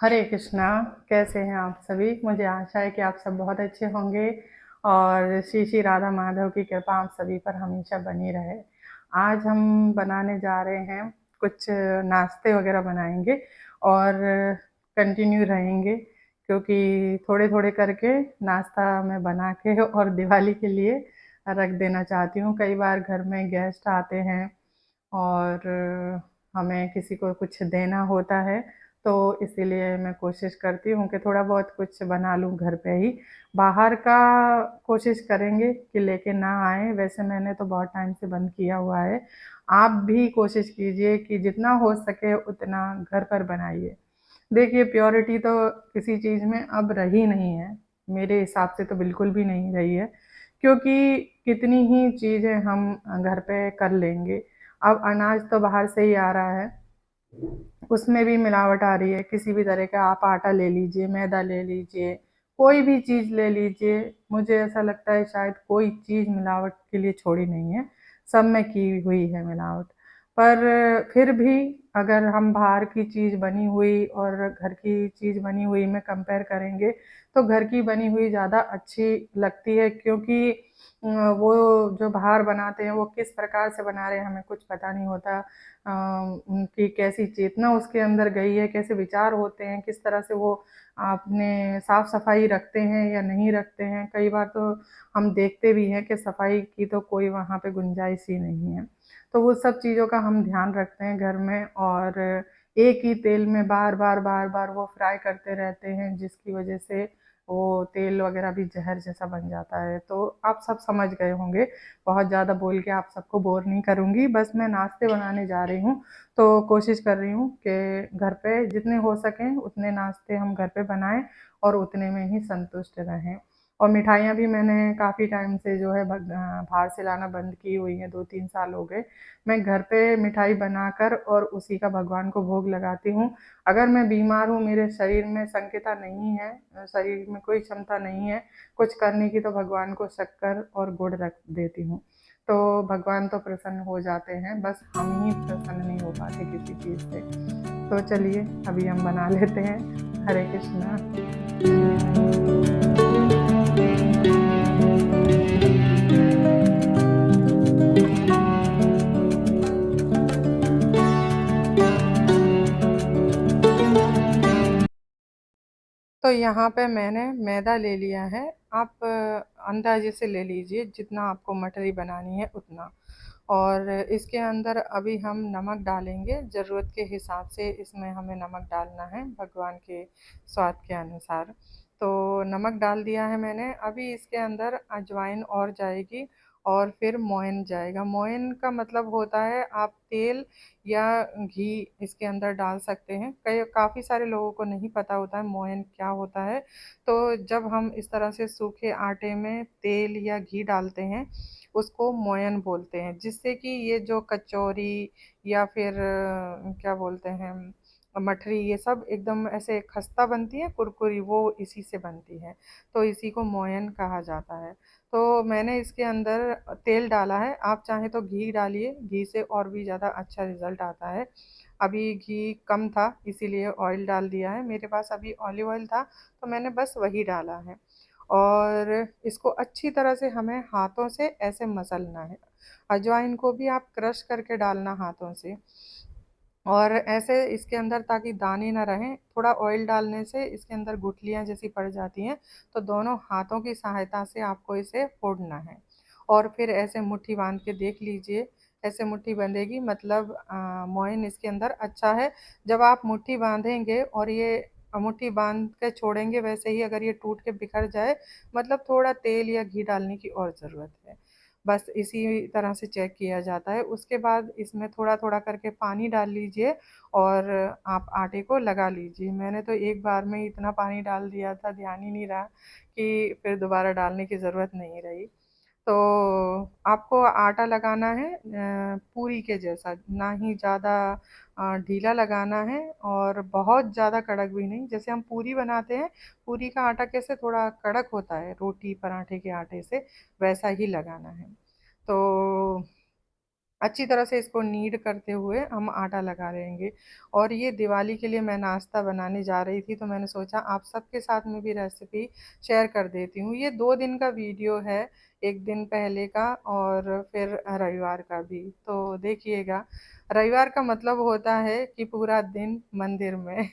हरे कृष्णा। कैसे हैं आप सभी? मुझे आशा है कि आप सब बहुत अच्छे होंगे और श्री श्री राधा माधव की कृपा आप सभी पर हमेशा बनी रहे। आज हम बनाने जा रहे हैं कुछ नाश्ते वगैरह बनाएंगे और कंटिन्यू रहेंगे, क्योंकि थोड़े थोड़े करके नाश्ता मैं बना के और दिवाली के लिए रख देना चाहती हूँ। कई बार घर में गेस्ट आते हैं और हमें किसी को कुछ देना होता है, तो इसीलिए मैं कोशिश करती हूँ कि थोड़ा बहुत कुछ बना लूँ घर पे ही। बाहर का कोशिश करेंगे कि लेके ना आए, वैसे मैंने तो बहुत टाइम से बंद किया हुआ है। आप भी कोशिश कीजिए कि जितना हो सके उतना घर पर बनाइए। देखिए, प्योरिटी तो किसी चीज़ में अब रही नहीं है, मेरे हिसाब से तो बिल्कुल भी नहीं रही है, क्योंकि कितनी ही चीज़ें हम घर पे कर लेंगे। अब अनाज तो बाहर से ही आ रहा है, उसमें भी मिलावट आ रही है किसी भी तरह का। आप आटा ले लीजिए, मैदा ले लीजिए, कोई भी चीज़ ले लीजिए, मुझे ऐसा लगता है शायद कोई चीज़ मिलावट के लिए छोड़ी नहीं है, सब में की हुई है मिलावट। पर फिर भी अगर हम बाहर की चीज़ बनी हुई और घर की चीज़ बनी हुई में कंपेयर करेंगे, तो घर की बनी हुई ज़्यादा अच्छी लगती है, क्योंकि वो जो बाहर बनाते हैं वो किस प्रकार से बना रहे हैं हमें कुछ पता नहीं होता। उनकी कैसी चेतना उसके अंदर गई है, कैसे विचार होते हैं, किस तरह से वो अपने साफ सफाई रखते हैं या नहीं रखते हैं। कई बार तो हम देखते भी हैं कि सफाई की तो कोई वहाँ पे गुंजाइश ही नहीं है। तो वो सब चीज़ों का हम ध्यान रखते हैं घर में, और एक ही तेल में बार बार बार बार वो फ्राई करते रहते हैं, जिसकी वजह से वो तेल वगैरह भी जहर जैसा बन जाता है। तो आप सब समझ गए होंगे। बहुत ज़्यादा बोल के आप सबको बोर नहीं करूँगी, बस मैं नाश्ते बनाने जा रही हूँ, तो कोशिश कर रही हूँ कि घर पे जितने हो सकें उतने नाश्ते हम घर पे बनाएं और उतने में ही संतुष्ट रहें। और मिठाइयाँ भी मैंने काफ़ी टाइम से जो है बाहर से लाना बंद की हुई हैं, 2-3 साल हो गए। मैं घर पे मिठाई बनाकर और उसी का भगवान को भोग लगाती हूँ। अगर मैं बीमार हूँ, मेरे शरीर में संकेता नहीं है, शरीर में कोई क्षमता नहीं है कुछ करने की, तो भगवान को शक्कर और गुड़ रख देती हूँ, तो भगवान तो प्रसन्न हो जाते हैं, बस हम ही प्रसन्न नहीं हो पाते किसी चीज़ से। तो चलिए अभी हम बना लेते हैं। हरे कृष्णा। तो यहाँ पे मैंने मैदा ले लिया है। आप अंदाजे से ले लीजिए जितना आपको मठरी बनानी है उतना। और इसके अंदर अभी हम नमक डालेंगे, ज़रूरत के हिसाब से इसमें हमें नमक डालना है, भगवान के स्वाद के अनुसार। तो नमक डाल दिया है मैंने। अभी इसके अंदर अजवाइन और जाएगी और फिर मोयन जाएगा। मोयन का मतलब होता है आप तेल या घी इसके अंदर डाल सकते हैं। कई काफ़ी सारे लोगों को नहीं पता होता है मोयन क्या होता है। तो जब हम इस तरह से सूखे आटे में तेल या घी डालते हैं, उसको मोयन बोलते हैं, जिससे कि ये जो कचौरी या फिर क्या बोलते हैं मठरी, ये सब एकदम ऐसे खस्ता बनती है, कुरकुरी, वो इसी से बनती है। तो इसी को मोयन कहा जाता है। तो मैंने इसके अंदर तेल डाला है, आप चाहें तो घी डालिए, घी से और भी ज़्यादा अच्छा रिजल्ट आता है। अभी घी कम था इसीलिए ऑयल डाल दिया है, मेरे पास अभी ऑलिव ऑयल था तो मैंने बस वही डाला है। और इसको अच्छी तरह से हमें हाथों से ऐसे मसलना है। अजवाइन को भी आप क्रश करके डालना हाथों से, और ऐसे इसके अंदर ताकि दाने ना रहें। थोड़ा ऑयल डालने से इसके अंदर गुठलियाँ जैसी पड़ जाती हैं, तो दोनों हाथों की सहायता से आपको इसे फोड़ना है। और फिर ऐसे मुट्ठी बांध के देख लीजिए, ऐसे मुट्ठी बंधेगी मतलब मोयन इसके अंदर अच्छा है। जब आप मुट्ठी बांधेंगे और ये मुट्ठी बांध के छोड़ेंगे, वैसे ही अगर ये टूट के बिखर जाए, मतलब थोड़ा तेल या घी डालने की और ज़रूरत है। बस इसी तरह से चेक किया जाता है। उसके बाद इसमें थोड़ा-थोड़ा करके पानी डाल लीजिए और आप आटे को लगा लीजिए। मैंने तो एक बार में इतना पानी डाल दिया था, ध्यान ही नहीं रहा कि फिर दोबारा डालने की ज़रूरत नहीं रही। तो आपको आटा लगाना है पूरी के जैसा, ना ही ज़्यादा ढीला लगाना है और बहुत ज़्यादा कड़क भी नहीं। जैसे हम पूरी बनाते हैं, पूरी का आटा कैसे थोड़ा कड़क होता है रोटी पराठे के आटे से, वैसा ही लगाना है। तो अच्छी तरह से इसको नीड करते हुए हम आटा लगा लेंगे। और ये दिवाली के लिए मैं नाश्ता बनाने जा रही थी, तो मैंने सोचा आप सबके साथ में भी रेसिपी शेयर कर देती हूँ। ये 2 दिन का वीडियो है, 1 दिन पहले का और फिर रविवार का भी। तो देखिएगा, रविवार का मतलब होता है कि पूरा दिन मंदिर में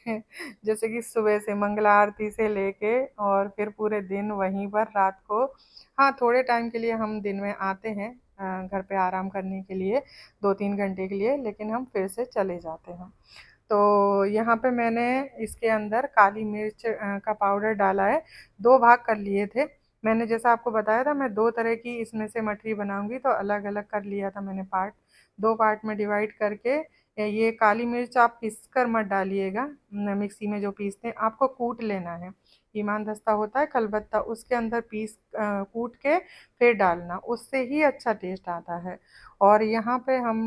जैसे कि सुबह से मंगला आरती से लेके और फिर पूरे दिन वहीं पर रात को। हाँ, थोड़े टाइम के लिए हम दिन में आते हैं घर पे आराम करने के लिए, 2-3 घंटे के लिए, लेकिन हम फिर से चले जाते हैं। तो यहाँ पे मैंने इसके अंदर काली मिर्च का पाउडर डाला है, 2 भाग कर लिए थे। मैंने जैसा आपको बताया था मैं 2 तरह की इसमें से मठरी बनाऊँगी, तो अलग-अलग कर लिया था मैंने पार्ट, 2 पार्ट में डिवाइड करके। ये काली मिर्च आप पीस कर मत डालिएगा, मिक्सी में जो पीसते हैं, आपको कूट लेना है। ईमान-दस्ता होता है खलबत्ता, उसके अंदर कूट के फिर डालना, उससे ही अच्छा टेस्ट आता है। और यहाँ पे हम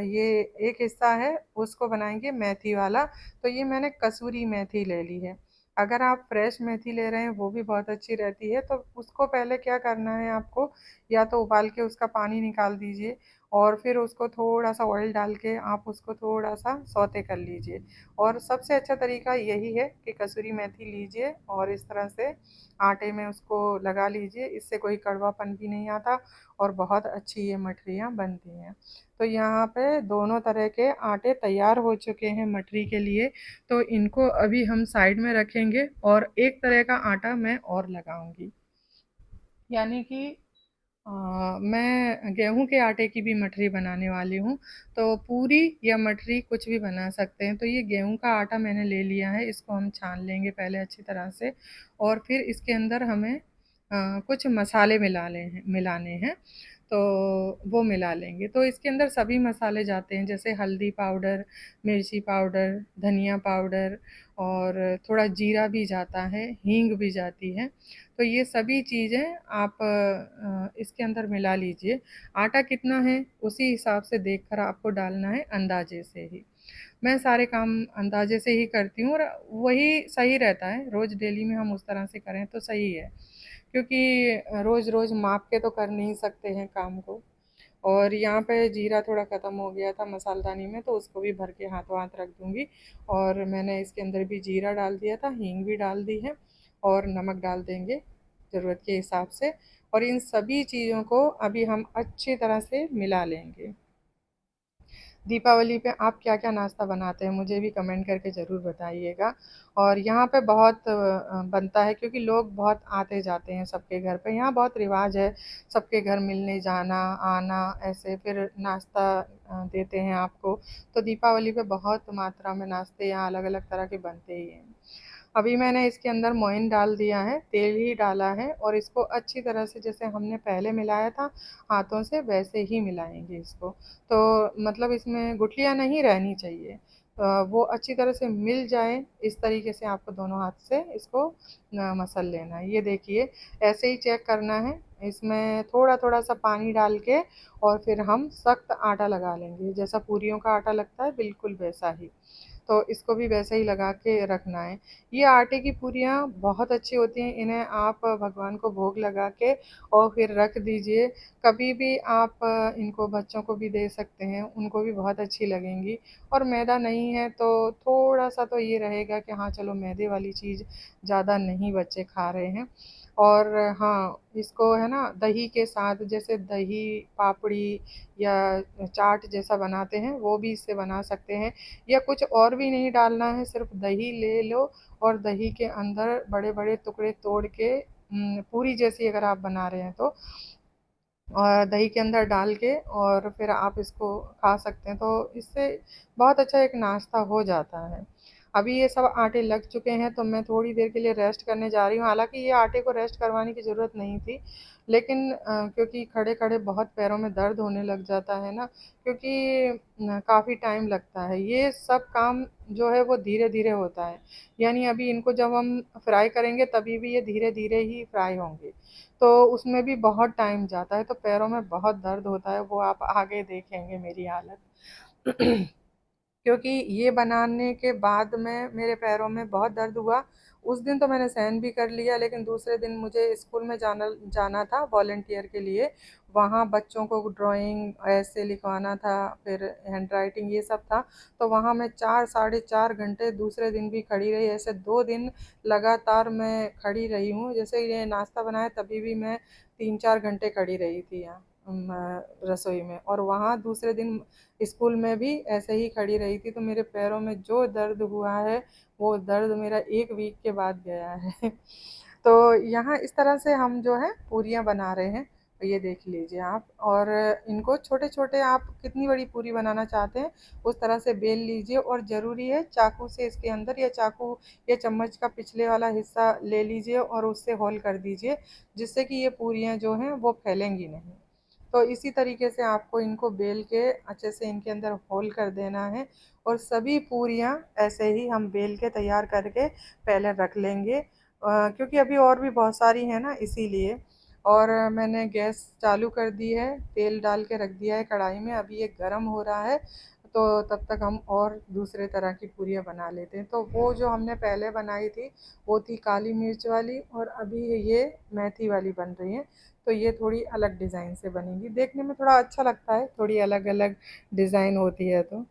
ये एक हिस्सा है उसको बनाएंगे मेथी वाला। तो ये मैंने कसूरी मेथी ले ली है। अगर आप फ्रेश मेथी ले रहे हैं वो भी बहुत अच्छी रहती है। तो उसको पहले क्या करना है आपको, या तो उबाल के उसका पानी निकाल दीजिए और फिर उसको थोड़ा सा ऑयल डाल के आप उसको थोड़ा सा सौते कर लीजिए। और सबसे अच्छा तरीका यही है कि कसूरी मेथी लीजिए और इस तरह से आटे में उसको लगा लीजिए, इससे कोई कड़वापन भी नहीं आता और बहुत अच्छी ये मठरियाँ बनती हैं। तो यहाँ पे दोनों तरह के आटे तैयार हो चुके हैं मठरी के लिए, तो इनको अभी हम साइड में रखेंगे और एक तरह का आटा मैं और लगाऊंगी। यानी कि अ, मैं गेहूं के आटे की भी मठरी बनाने वाली हूँ। तो पूरी या मठरी कुछ भी बना सकते हैं। तो ये गेहूं का आटा मैंने ले लिया है, इसको हम छान लेंगे पहले अच्छी तरह से और फिर इसके अंदर हमें कुछ मसाले मिलाने हैं। तो वो मिला लेंगे। तो इसके अंदर सभी मसाले जाते हैं, जैसे हल्दी पाउडर, मिर्ची पाउडर, धनिया पाउडर और थोड़ा जीरा भी जाता है, हींग भी जाती है। तो ये सभी चीज़ें आप इसके अंदर मिला लीजिए। आटा कितना है उसी हिसाब से देखकर आपको डालना है, अंदाजे से ही। मैं सारे काम अंदाजे से ही करती हूँ और वही सही रहता है। रोज़ डेली में हम उस तरह से करें तो सही है, क्योंकि रोज़-रोज़ माप के तो कर नहीं सकते हैं काम को। और यहाँ पे जीरा थोड़ा ख़त्म हो गया था मसालदानी में, तो उसको भी भर के हाथों हाथ रख दूँगी। और मैंने इसके अंदर भी जीरा डाल दिया था, हींग भी डाल दी है और नमक डाल देंगे ज़रूरत के हिसाब से। और इन सभी चीज़ों को अभी हम अच्छी तरह से मिला लेंगे। दीपावली पे आप क्या-क्या नाश्ता बनाते हैं मुझे भी कमेंट करके ज़रूर बताइएगा। और यहाँ पे बहुत बनता है, क्योंकि लोग बहुत आते-जाते हैं सबके घर पे। यहाँ बहुत रिवाज है सबके घर मिलने जाना, आना, ऐसे फिर नाश्ता देते हैं आपको। तो दीपावली पे बहुत मात्रा में नाश्ते यहाँ अलग-अलग तरह के बनते ही हैं। अभी मैंने इसके अंदर मोइन डाल दिया है, तेल ही डाला है और इसको अच्छी तरह से जैसे हमने पहले मिलाया था हाथों से, वैसे ही मिलाएंगे इसको। तो मतलब इसमें गुठलियाँ नहीं रहनी चाहिए। वो अच्छी तरह से मिल जाए, इस तरीके से आपको दोनों हाथ से इसको मसल लेना है। ये देखिए, ऐसे ही चेक करना है। इसमें थोड़ा-थोड़ा सा पानी डाल के और फिर हम सख्त आटा लगा लेंगे, जैसा पूरियों का आटा लगता है बिल्कुल वैसा ही। तो इसको भी वैसे ही लगा के रखना है। ये आटे की पूरियाँ बहुत अच्छी होती हैं, इन्हें आप भगवान को भोग लगा के और फिर रख दीजिए। कभी भी आप इनको बच्चों को भी दे सकते हैं, उनको भी बहुत अच्छी लगेंगी। और मैदा नहीं है तो थोड़ा-सा तो ये रहेगा कि हाँ चलो, मैदे वाली चीज़ ज़्यादा नहीं बच्चे खा रहे हैं। और हाँ, इसको है ना दही के साथ, जैसे दही पापड़ी या चाट जैसा बनाते हैं, वो भी इससे बना सकते हैं। या कुछ और भी नहीं डालना है, सिर्फ दही ले लो और दही के अंदर बड़े-बड़े टुकड़े तोड़ के पूरी जैसी अगर आप बना रहे हैं तो और दही के अंदर डाल के और फिर आप इसको खा सकते हैं। तो इससे बहुत अच्छा एक नाश्ता हो जाता है। अभी ये सब आटे लग चुके हैं तो मैं थोड़ी देर के लिए रेस्ट करने जा रही हूँ। हालाँकि ये आटे को रेस्ट करवाने की ज़रूरत नहीं थी, लेकिन क्योंकि खड़े-खड़े बहुत पैरों में दर्द होने लग जाता है ना, क्योंकि काफ़ी टाइम लगता है। ये सब काम जो है वो धीरे-धीरे होता है। यानी अभी इनको जब हम फ्राई करेंगे तभी भी ये धीरे-धीरे ही फ्राई होंगे। तो उसमें भी बहुत टाइम जाता है, तो पैरों में बहुत दर्द होता है, वो आप आगे देखेंगे मेरी हालत। क्योंकि ये बनाने के बाद में मेरे पैरों में बहुत दर्द हुआ। उस दिन तो मैंने सहन भी कर लिया, लेकिन दूसरे दिन मुझे स्कूल में जाना जाना था वॉलंटियर के लिए। वहाँ बच्चों को ड्राइंग ऐसे लिखवाना था, फिर हैंडराइटिंग ये सब था। तो वहाँ मैं 4 साढ़े 4 घंटे दूसरे दिन भी खड़ी रही। ऐसे 2 दिन लगातार मैं खड़ी रही हूँ। जैसे ये नाश्ता बनाया तभी भी मैं 3-4 घंटे खड़ी रही थी यहाँ रसोई में। और वहाँ दूसरे दिन स्कूल में भी ऐसे ही खड़ी रही थी। तो मेरे पैरों में जो दर्द हुआ है वो दर्द मेरा 1 वीक के बाद गया है। तो यहाँ इस तरह से हम जो है पूरियाँ बना रहे हैं। तो ये देख लीजिए आप। और इनको छोटे-छोटे आप कितनी बड़ी पूरी बनाना चाहते हैं उस तरह से बेल लीजिए। और ज़रूरी है चाकू से इसके अंदर या चाकू या चम्मच का पिछले वाला हिस्सा ले लीजिए और उससे होल कर दीजिए, जिससे कि ये पूरियाँ जो हैं वो फैलेंगी नहीं। तो इसी तरीके से आपको इनको बेल के अच्छे से इनके अंदर होल कर देना है। और सभी पूरियाँ ऐसे ही हम बेल के तैयार करके पहले रख लेंगे, क्योंकि अभी और भी बहुत सारी हैं ना, इसीलिए। और मैंने गैस चालू कर दी है, तेल डाल के रख दिया है कढ़ाई में। अभी ये गर्म हो रहा है, तो तब तक हम और दूसरे तरह की पूरियाँ बना लेते हैं। तो वो जो हमने पहले बनाई थी वो थी काली मिर्च वाली, और अभी ये मेथी वाली बन रही है। तो ये थोड़ी अलग डिज़ाइन से बनेंगी। देखने में थोड़ा अच्छा लगता है, थोड़ी अलग अलग डिज़ाइन होती है तो।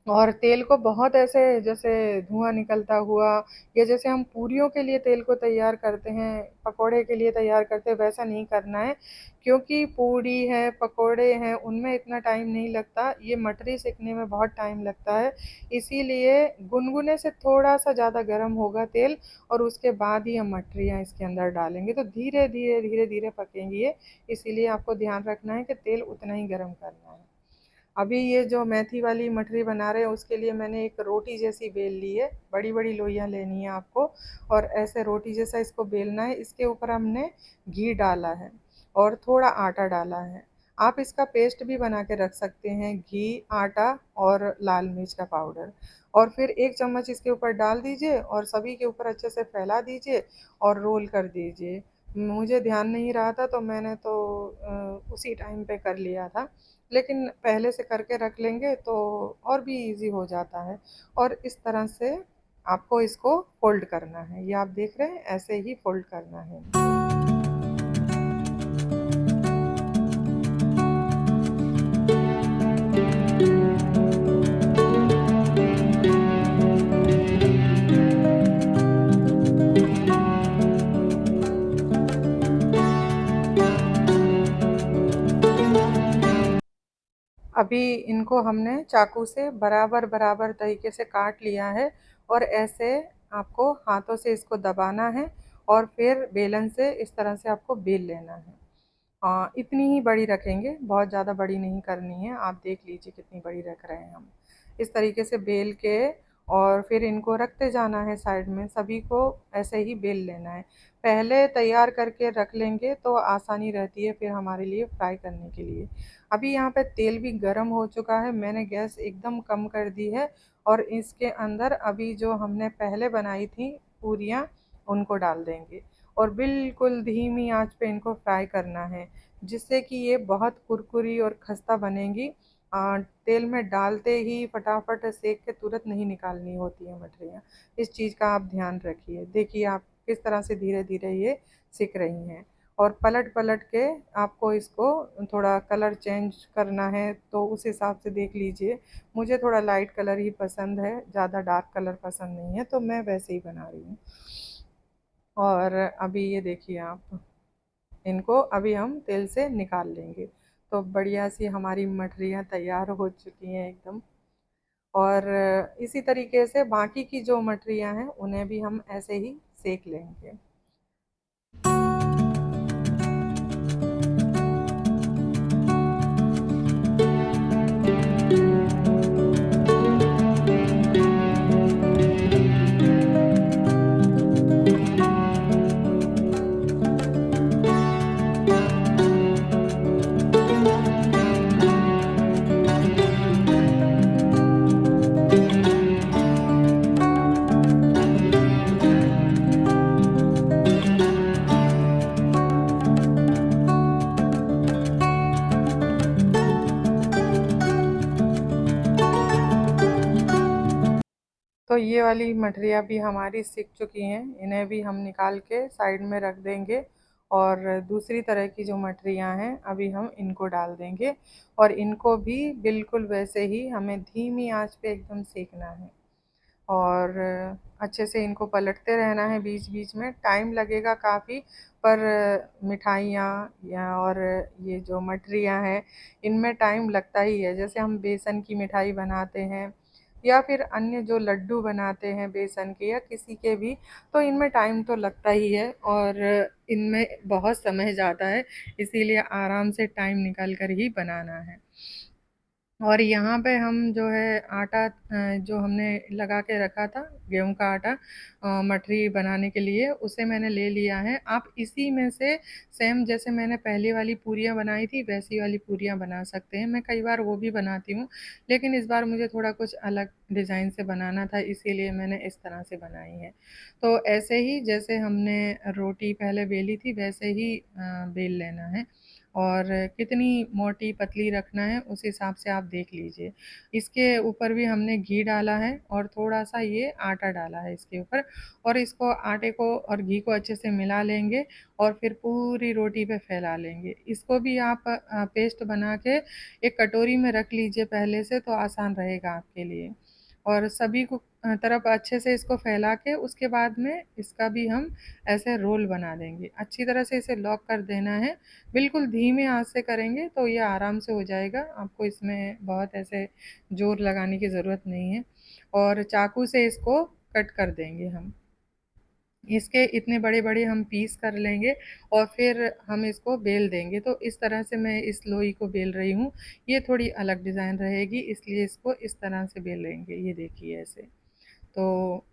और तेल को बहुत ऐसे जैसे धुआं निकलता हुआ, या जैसे हम पूरियों के लिए तेल को तैयार करते हैं, पकोड़े के लिए तैयार करते हैं, वैसा नहीं करना है। क्योंकि पूड़ी है, पकोड़े हैं, उनमें इतना टाइम नहीं लगता। ये मठरी सेकने में बहुत टाइम लगता है। इसीलिए गुनगुने से थोड़ा सा ज़्यादा गर्म होगा तेल, और उसके बाद ही हम मठरियाँ इसके अंदर डालेंगे। तो धीरे धीरे धीरे धीरे पकेंगी ये। इसीलिए आपको ध्यान रखना है कि तेल उतना ही गर्म करना है। अभी ये जो मेथी वाली मठरी बना रहे हैं उसके लिए मैंने एक रोटी जैसी बेल ली है। बड़ी बड़ी लोइयाँ लेनी है आपको, और ऐसे रोटी जैसा इसको बेलना है। इसके ऊपर हमने घी डाला है और थोड़ा आटा डाला है। आप इसका पेस्ट भी बना के रख सकते हैं, घी, आटा और लाल मिर्च का पाउडर। और फिर 1 चम्मच इसके ऊपर डाल दीजिए और सभी के ऊपर अच्छे से फैला दीजिए और रोल कर दीजिए। मुझे ध्यान नहीं रहा था तो मैंने तो उसी टाइम पे कर लिया था, लेकिन पहले से करके रख लेंगे तो और भी इजी हो जाता है। और इस तरह से आपको इसको फोल्ड करना है। ये आप देख रहे हैं, ऐसे ही फोल्ड करना है। अभी इनको हमने चाकू से बराबर बराबर तरीके से काट लिया है, और ऐसे आपको हाथों से इसको दबाना है और फिर बेलन से इस तरह से आपको बेल लेना है। इतनी ही बड़ी रखेंगे, बहुत ज़्यादा बड़ी नहीं करनी है। आप देख लीजिए कितनी बड़ी रख रहे हैं हम। इस तरीके से बेल के और फिर इनको रखते जाना है साइड में, सभी को ऐसे ही बेल लेना है। पहले तैयार करके रख लेंगे तो आसानी रहती है फिर हमारे लिए फ्राई करने के लिए। अभी यहाँ पे तेल भी गर्म हो चुका है, मैंने गैस एकदम कम कर दी है। और इसके अंदर अभी जो हमने पहले बनाई थी पूरियाँ, उनको डाल देंगे और बिल्कुल धीमी आंच पे इनको फ्राई करना है, जिससे कि ये बहुत कुरकुरी और खस्ता बनेंगी। तेल में डालते ही फटाफट सेक के तुरंत नहीं निकालनी होती है मठरियाँ। इस चीज़ का आप ध्यान रखिए। देखिए आप किस तरह से धीरे धीरे ये सिक रही हैं। और पलट पलट के आपको इसको थोड़ा कलर चेंज करना है तो उस हिसाब से देख लीजिए। मुझे थोड़ा लाइट कलर ही पसंद है, ज़्यादा डार्क कलर पसंद नहीं है, तो मैं वैसे ही बना रही हूँ। और अभी ये देखिए आप, इनको अभी हम तेल से निकाल लेंगे। तो बढ़िया सी हमारी मठरियाँ तैयार हो चुकी हैं एकदम। और इसी तरीके से बाकी की जो मठरियाँ हैं उन्हें भी हम ऐसे ही सेक लेंगे। ये वाली मठरियाँ भी हमारी सिक चुकी हैं, इन्हें भी हम निकाल के साइड में रख देंगे और दूसरी तरह की जो मठरियाँ हैं अभी हम इनको डाल देंगे और इनको भी बिल्कुल वैसे ही हमें धीमी आंच पे एकदम सेकना है और अच्छे से इनको पलटते रहना है बीच बीच में। टाइम लगेगा काफ़ी, पर मिठाइयाँ या और ये जो मठरियाँ हैं इनमें टाइम लगता ही है। जैसे हम बेसन की मिठाई बनाते हैं या फिर अन्य जो लड्डू बनाते हैं बेसन के या किसी के भी, तो इनमें टाइम तो लगता ही है और इनमें बहुत समय जाता है, इसीलिए आराम से टाइम निकाल कर ही बनाना है। और यहाँ पे हम जो है आटा जो हमने लगा के रखा था गेहूं का आटा मठरी बनाने के लिए, उसे मैंने ले लिया है। आप इसी में से सेम जैसे मैंने पहली वाली पूरियाँ बनाई थी वैसी वाली पूरियाँ बना सकते हैं। मैं कई बार वो भी बनाती हूँ, लेकिन इस बार मुझे थोड़ा कुछ अलग डिज़ाइन से बनाना था, इसीलिए मैंने इस तरह से बनाई है। तो ऐसे ही जैसे हमने रोटी पहले बेली थी वैसे ही बेल लेना है और कितनी मोटी पतली रखना है उस हिसाब से आप देख लीजिए। इसके ऊपर भी हमने घी डाला है और थोड़ा-सा ये आटा डाला है इसके ऊपर और इसको आटे को और घी को अच्छे से मिला लेंगे और फिर पूरी रोटी पे फैला लेंगे। इसको भी आप पेस्ट बना के एक कटोरी में रख लीजिए पहले से, तो आसान रहेगा आपके लिए। और सभी को तरफ अच्छे से इसको फैला के उसके बाद में इसका भी हम ऐसे रोल बना देंगे। अच्छी तरह से इसे लॉक कर देना है, बिल्कुल धीमी आँच से करेंगे तो ये आराम से हो जाएगा, आपको इसमें बहुत ऐसे ज़ोर लगाने की ज़रूरत नहीं है और चाकू से इसको कट कर देंगे हम। इसके इतने बड़े-बड़े हम पीस कर लेंगे और फिर हम इसको बेल देंगे। तो इस तरह से मैं इस लोई को बेल रही हूँ। ये थोड़ी अलग डिज़ाइन रहेगी, इसलिए इसको इस तरह से बेलेंगे, ये देखिए ऐसे। तो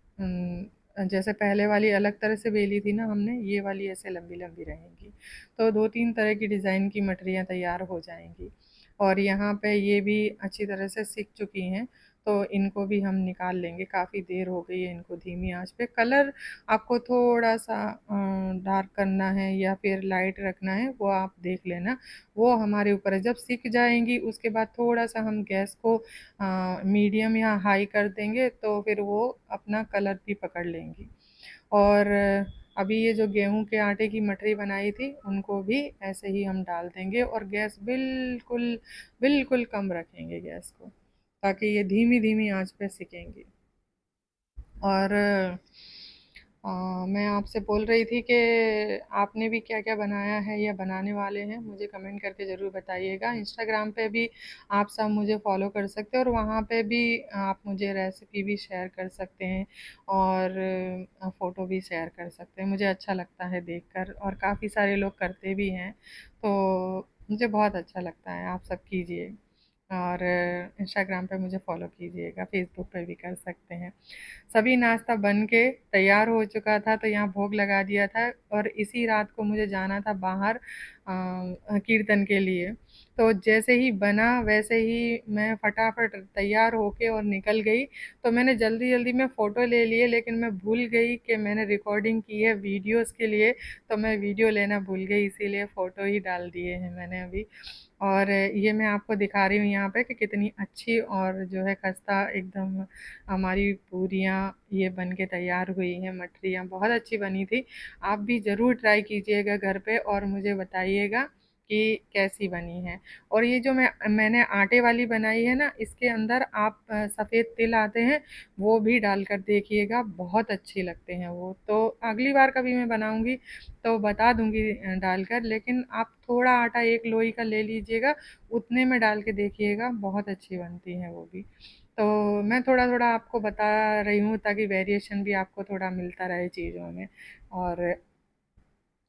जैसे पहले वाली अलग तरह से बेली थी ना हमने, ये वाली ऐसे लंबी-लंबी रहेंगी। तो 2-3 तरह की डिज़ाइन की मठरियाँ तैयार हो जाएँगी। और यहाँ पे ये भी अच्छी तरह से सिक चुकी हैं, तो इनको भी हम निकाल लेंगे। काफ़ी देर हो गई है इनको धीमी आँच पे। कलर आपको थोड़ा-सा डार्क करना है या फिर लाइट रखना है, वो आप देख लेना, वो हमारे ऊपर है। जब सिक जाएँगी उसके बाद थोड़ा-सा हम गैस को मीडियम या हाई कर देंगे तो फिर वो अपना कलर भी पकड़ लेंगी। और अभी ये जो गेहूं के आटे की मठरी बनाई थी उनको भी ऐसे ही हम डाल देंगे और गैस बिल्कुल बिल्कुल कम रखेंगे गैस को, ताकि ये धीमी धीमी आंच पे सिकेंगी। और मैं आपसे बोल रही थी कि आपने भी क्या-क्या बनाया है या बनाने वाले हैं, मुझे कमेंट करके ज़रूर बताइएगा। इंस्टाग्राम पे भी आप सब मुझे फ़ॉलो कर सकते हैं और वहाँ पे भी आप मुझे रेसिपी भी शेयर कर सकते हैं और फ़ोटो भी शेयर कर सकते हैं। मुझे अच्छा लगता है देखकर और काफ़ी सारे लोग करते भी हैं, तो मुझे बहुत अच्छा लगता है। आप सब कीजिए और इंस्टाग्राम पे मुझे फ़ॉलो कीजिएगा, फ़ेसबुक पे भी कर सकते हैं। सभी नाश्ता बन के तैयार हो चुका था तो यहाँ भोग लगा दिया था और इसी रात को मुझे जाना था बाहर कीर्तन के लिए। तो जैसे ही बना वैसे ही मैं फटाफट तैयार होके और निकल गई। तो मैंने जल्दी-जल्दी में फ़ोटो ले लिए, लेकिन मैं भूल गई कि मैंने रिकॉर्डिंग की है वीडियोज़ के लिए, तो मैं वीडियो लेना भूल गई, इसीलिए फ़ोटो ही डाल दिए हैं मैंने अभी। और ये मैं आपको दिखा रही हूँ यहाँ पे कि कितनी अच्छी और जो है खस्ता एकदम हमारी पूरियाँ ये बन के तैयार हुई हैं, मठरियाँ बहुत अच्छी बनी थी। आप भी ज़रूर ट्राई कीजिएगा घर पे और मुझे बताइएगा कि कैसी बनी है। और ये जो मैंने आटे वाली बनाई है ना, इसके अंदर आप सफ़ेद तिल आते हैं, वो भी डालकर देखिएगा, बहुत अच्छी लगते हैं वो। तो अगली बार कभी मैं बनाऊँगी तो बता दूँगी डालकर, लेकिन आप थोड़ा आटा 1 लोई का ले लीजिएगा, उतने में डाल के देखिएगा, बहुत अच्छी बनती हैं वो भी। तो मैं थोड़ा-थोड़ा आपको बता रही हूँ ताकि वेरिएशन भी आपको थोड़ा मिलता रहे चीज़ों में। और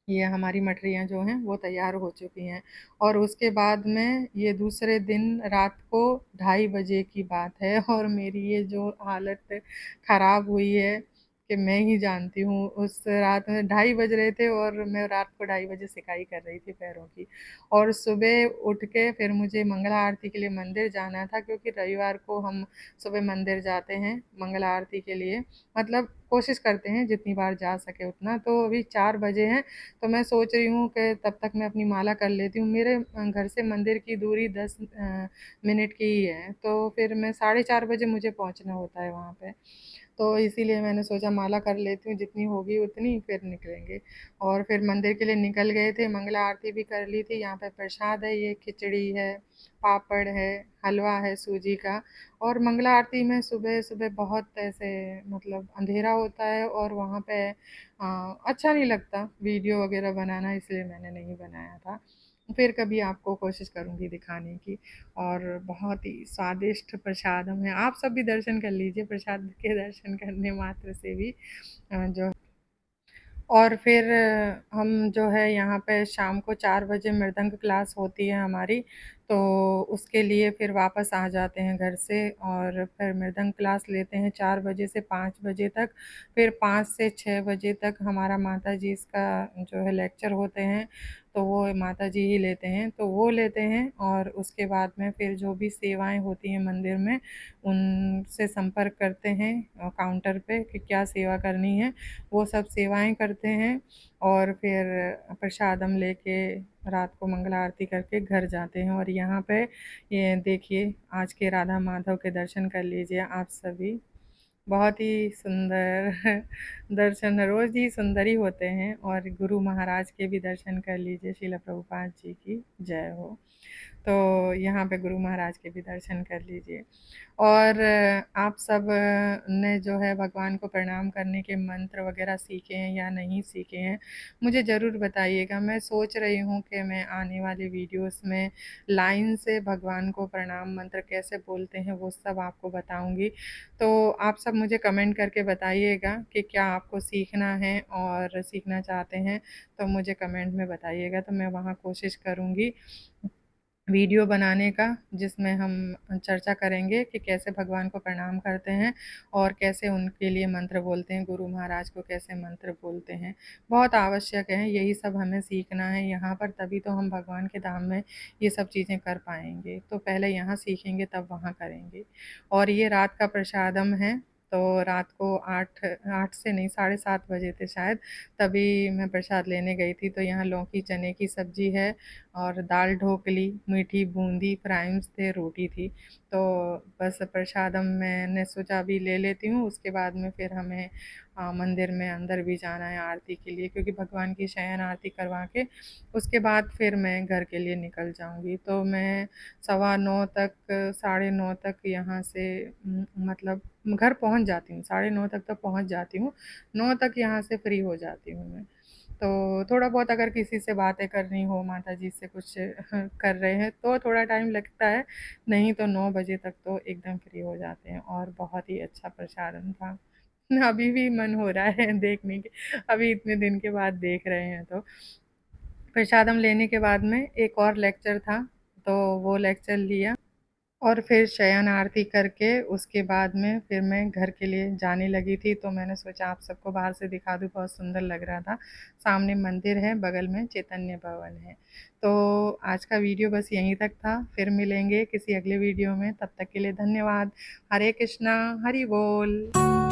ये हमारी मठरियाँ जो हैं वो तैयार हो चुकी हैं और उसके बाद में ये दूसरे दिन रात को 2:30 बजे की बात है और मेरी ये जो हालत ख़राब हुई है कि मैं ही जानती हूँ। उस रात में 2:30 बज रहे थे और मैं रात को 2:30 बजे सिकाई कर रही थी पैरों की और सुबह उठ के फिर मुझे मंगला आरती के लिए मंदिर जाना था, क्योंकि रविवार को हम सुबह मंदिर जाते हैं मंगला आरती के लिए। मतलब कोशिश करते हैं जितनी बार जा सके उतना। तो अभी 4 बजे हैं, तो मैं सोच रही हूँ कि तब तक मैं अपनी माला कर लेती हूँ। मेरे घर से मंदिर की दूरी 10 मिनट की ही है, तो फिर मैं 4:30 बजे मुझे पहुँचना होता है वहाँ पे। तो इसीलिए मैंने सोचा माला कर लेती हूँ, जितनी होगी उतनी फिर निकलेंगे। और फिर मंदिर के लिए निकल गए थे, मंगला आरती भी कर ली थी। यहाँ पे प्रसाद है, ये खिचड़ी है, पापड़ है, हलवा है सूजी का। और मंगला आरती में सुबह-सुबह बहुत ऐसे मतलब अंधेरा होता है और वहाँ पे अच्छा नहीं लगता वीडियो वगैरह बनाना, इसलिए मैंने नहीं बनाया था। फिर कभी आपको कोशिश करूँगी दिखाने की। और बहुत ही स्वादिष्ट प्रसादम है, आप सब भी दर्शन कर लीजिए, प्रसाद के दर्शन करने मात्र से भी जो और फिर हम जो है यहाँ पे शाम को 4 बजे मृदंग क्लास होती है हमारी, तो उसके लिए फिर वापस आ जाते हैं घर से और फिर मृदंग क्लास लेते हैं 4 बजे से 5 बजे तक। फिर 5 से 6 बजे तक हमारा माताजी इसका जो है लेक्चर होते हैं, तो वो माताजी ही लेते हैं, तो वो लेते हैं और उसके बाद में फिर जो भी सेवाएँ होती हैं मंदिर में, उनसे संपर्क करते हैं काउंटर पे कि क्या सेवा करनी है। वो सब सेवाएँ करते हैं और फिर प्रसादम लेके रात को मंगला आरती करके घर जाते हैं। और यहाँ पे ये देखिए आज के राधा माधव के दर्शन कर लीजिए आप सभी। बहुत ही सुंदर दर्शन रोज़ ही सुंदर ही होते हैं। और गुरु महाराज के भी दर्शन कर लीजिए, श्रील प्रभुपाद जी की जय हो। तो यहाँ पे गुरु महाराज के भी दर्शन कर लीजिए। और आप सब ने जो है भगवान को प्रणाम करने के मंत्र वगैरह सीखे हैं या नहीं सीखे हैं, मुझे ज़रूर बताइएगा। मैं सोच रही हूँ कि मैं आने वाली वीडियोस में लाइन से भगवान को प्रणाम मंत्र कैसे बोलते हैं वो सब आपको बताऊँगी। तो आप सब मुझे कमेंट करके बताइएगा कि क्या आपको सीखना है और सीखना चाहते हैं, तो मुझे कमेंट में बताइएगा, तो मैं वहाँ कोशिश करूँगी वीडियो बनाने का, जिसमें हम चर्चा करेंगे कि कैसे भगवान को प्रणाम करते हैं और कैसे उनके लिए मंत्र बोलते हैं, गुरु महाराज को कैसे मंत्र बोलते हैं। बहुत आवश्यक है, यही सब हमें सीखना है यहाँ पर, तभी तो हम भगवान के धाम में ये सब चीज़ें कर पाएँगे। तो पहले यहाँ सीखेंगे तब वहाँ करेंगे। और ये रात का प्रसादम है, तो रात को 8 से नहीं 7:30 बजे थे शायद, तभी मैं प्रसाद लेने गई थी। तो यहाँ लौकी चने की सब्ज़ी है और दाल ढोकली, मीठी बूंदी, फ्राइज़ थे, रोटी थी। तो बस प्रसादम मैंने सोचा अभी ले लेती हूँ, उसके बाद में फिर हमें मंदिर में अंदर भी जाना है आरती के लिए, क्योंकि भगवान की शयन आरती करवा के उसके बाद फिर मैं घर के लिए निकल जाऊँगी। तो मैं 9:15 तक 9:30 तक यहाँ से मतलब घर पहुँच जाती हूँ, 9:30 तक तो पहुँच जाती हूँ, 9 तक यहाँ से फ्री हो जाती हूँ मैं। तो थोड़ा बहुत अगर किसी से बातें करनी हो, माताजी से कुछ कर रहे हैं, तो थोड़ा टाइम लगता है, नहीं तो 9 बजे तक तो एकदम फ्री हो जाते हैं। और बहुत ही अच्छा प्रसादम था। अभी भी मन हो रहा है देखने के, अभी इतने दिन के बाद देख रहे हैं तो। प्रसादम लेने के बाद में एक और लेक्चर था, तो वो लेक्चर लिया और फिर शयन आरती करके उसके बाद में फिर मैं घर के लिए जाने लगी थी। तो मैंने सोचा आप सबको बाहर से दिखा दूँ, बहुत सुंदर लग रहा था। सामने मंदिर है, बगल में चैतन्य भवन है। तो आज का वीडियो बस यहीं तक था, फिर मिलेंगे किसी अगले वीडियो में, तब तक के लिए धन्यवाद। हरे कृष्णा, हरि बोल।